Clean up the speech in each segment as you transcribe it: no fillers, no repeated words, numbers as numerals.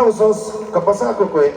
Aplausos, Capazaco, güey.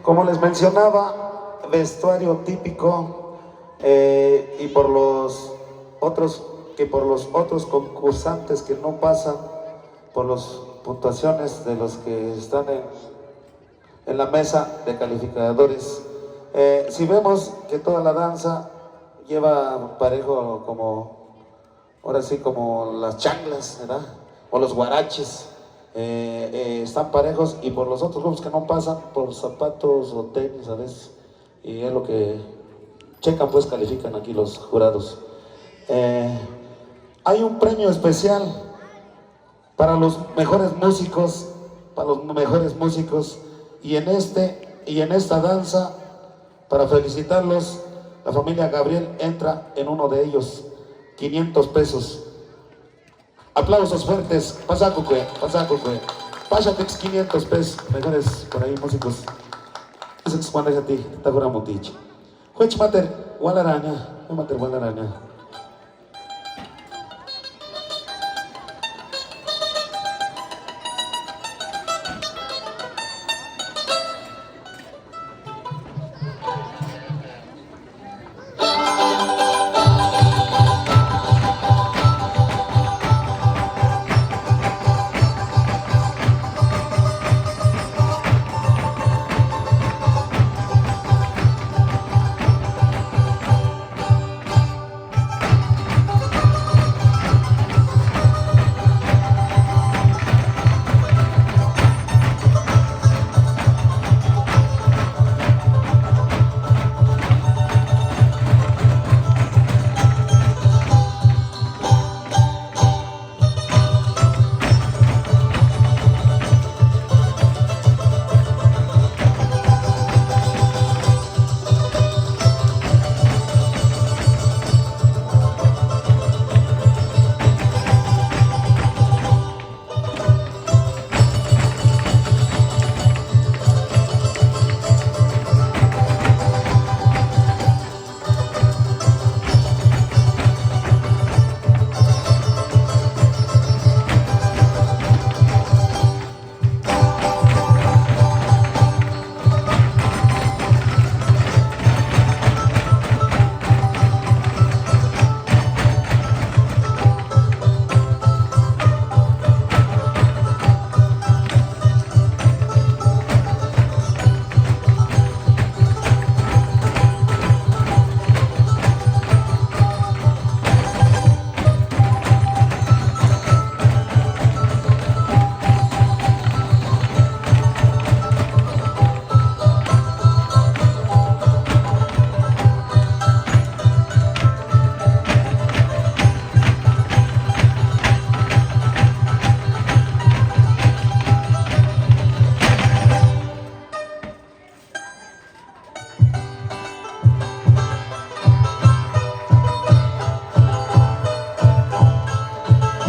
Como les mencionaba, vestuario típico y por los otros concursantes que no pasan por las puntuaciones de los que están en la mesa de calificadores. Si vemos que toda la danza lleva parejo como, ahora sí, como las chanclas, ¿verdad? O los guaraches, están parejos, y por los otros grupos que no pasan, por zapatos o tenis a veces, y es lo que checan, pues califican aquí los jurados. Hay un premio especial para los mejores músicos, y en esta danza, para felicitarlos, la familia Gabriel entra en uno de ellos, 500 pesos. Aplausos fuertes, Pasaco, Pasatex 500 pesos, mejores por ahí músicos. Ese es cuando es a ti, te juramos dicho. Juech mater, Gualaraña, mater Gualaraña.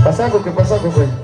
Pasaco, güey.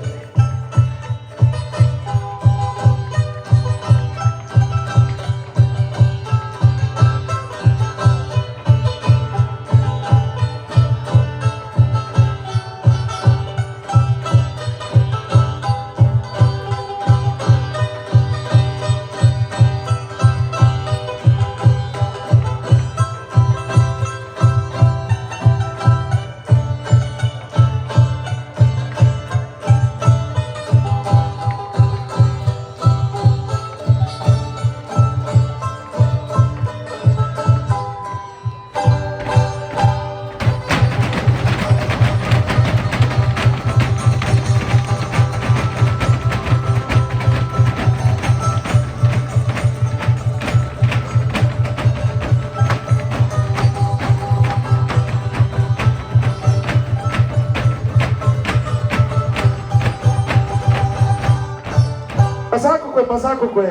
Pasaco, güey.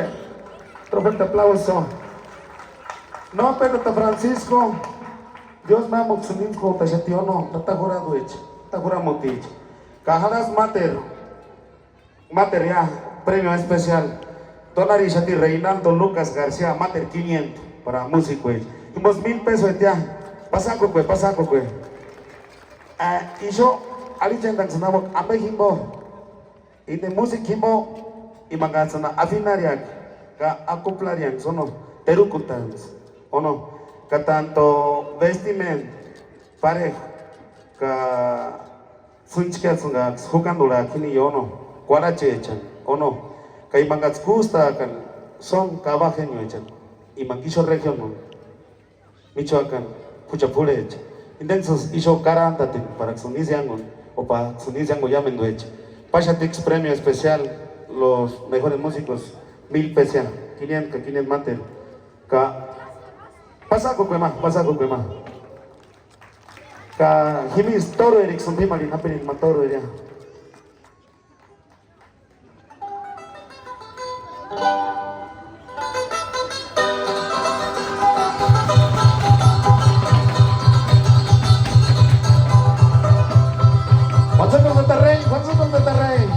Otro fuerte aplauso. No, pero Francisco, Dios me amo, Xuninco, Tachetiono, Tatajorado, Tajuramotic. Cajadas Mater ya, premio especial. Tonari Shati Reinaldo Lucas García, Mater 500 para músico, güey. Unos 1000 pesos ya. Pasaco, güey. Y yo, alicentang senawak ampe himbo. Ini musik himbo imaga sana afinariak ka acoplariak sono terukutans. Ono katanto vestimen pare ka funchka sunga hukandula kini yono kwarache chan. Ono kay mga gusta kan son kabajenyo chan. Imangisho region Michoacán, Puchapure, entonces hizo caranta para que Sunisiangon o para Sunisiango llamen dueche. Pachatix premio especial, los mejores músicos, 1000 pesos, 500 mater. Pasa con quema. Ka himis toro Erickson Timali, napenin matoro ya. Juan Soto Monterrey.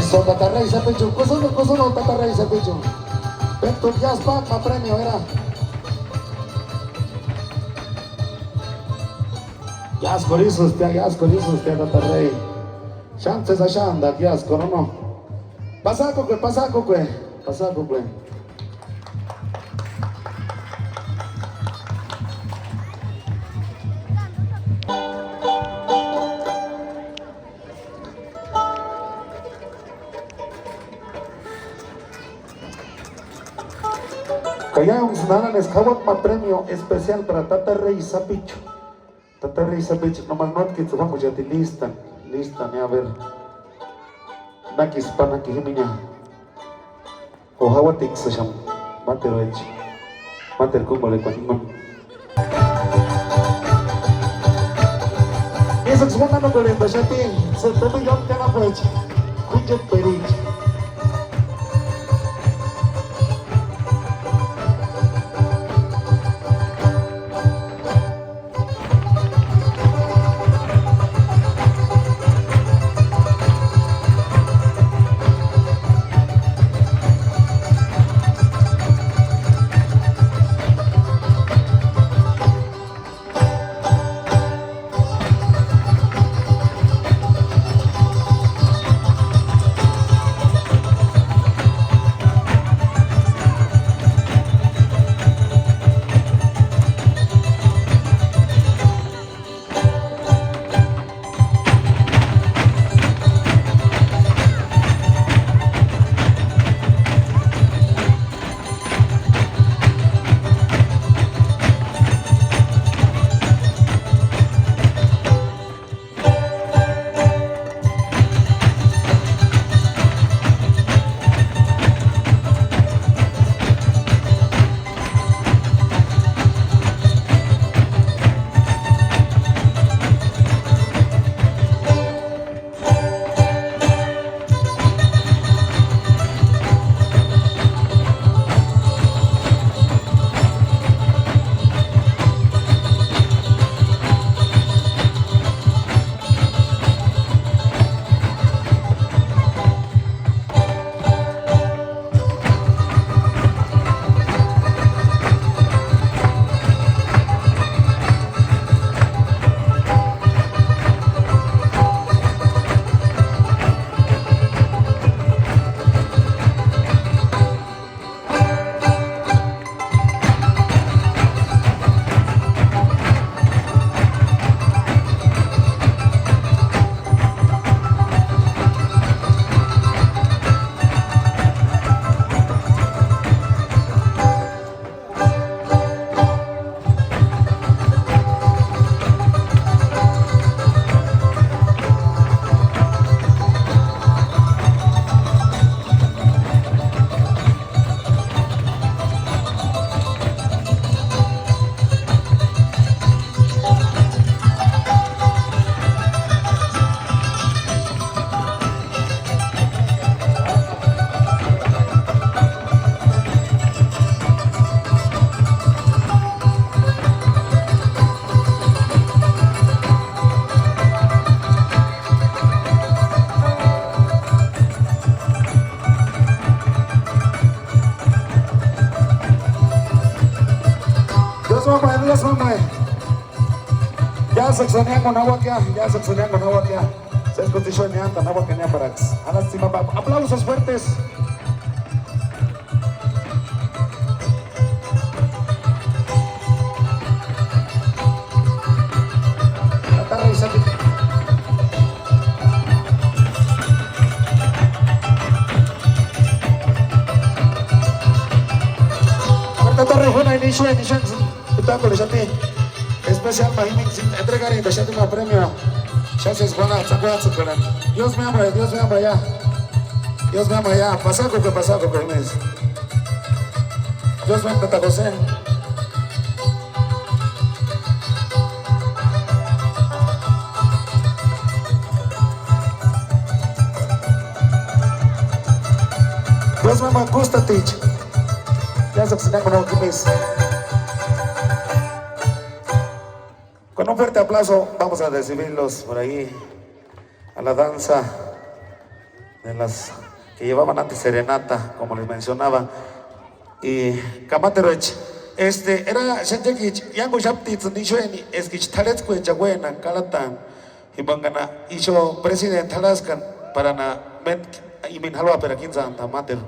So Tatarrey sa pecho, kusuno Tatarrey sa pecho. Bentuk Jazz Pak ma premio era. Jazz Corisus te Tatarrey. Chances a Shanda, Jazz Corono. Pasaco que. Kaya ang sinanan es kawat ma premio especial para Tatarrey Sapicho. Tatarrey Sapicho, nomás no que vamos ya lista ni a ver. Nakis panaki himinya. O hawatik sa siyang materoech. Mater kumbole kwa imam. Isang sumana no kolenda siya ting. Sa tabi yung kanapwech. Kunjat perich. Ya saxonean con agua que ya saxonean con agua que se escuchó ni anda agua que ni para a la cima. Aplausos fuertes. Especial Mahimik entregar y dejar un premio. Gracias Juana, Dios me ama, Dios me ama ya. Dios me ama ya. Pasaco que Jiménez. Dios me ama Tata José. Dios me ama Kustatich. Ya se obsesionan con Jiménez. Con un fuerte aplauso vamos a recibirlos por ahí a la danza de las que llevaban antes serenata, como les mencionaba. Y Kamaterech, era Shanjekich, Yango Shaptitz, Nishueni, Eskich Taletskwe, Chagüena, Kalatan, y Bangana, Isho, Presidente Alaskan, para na Met, y Minhalwa, Perakinza, Tamater.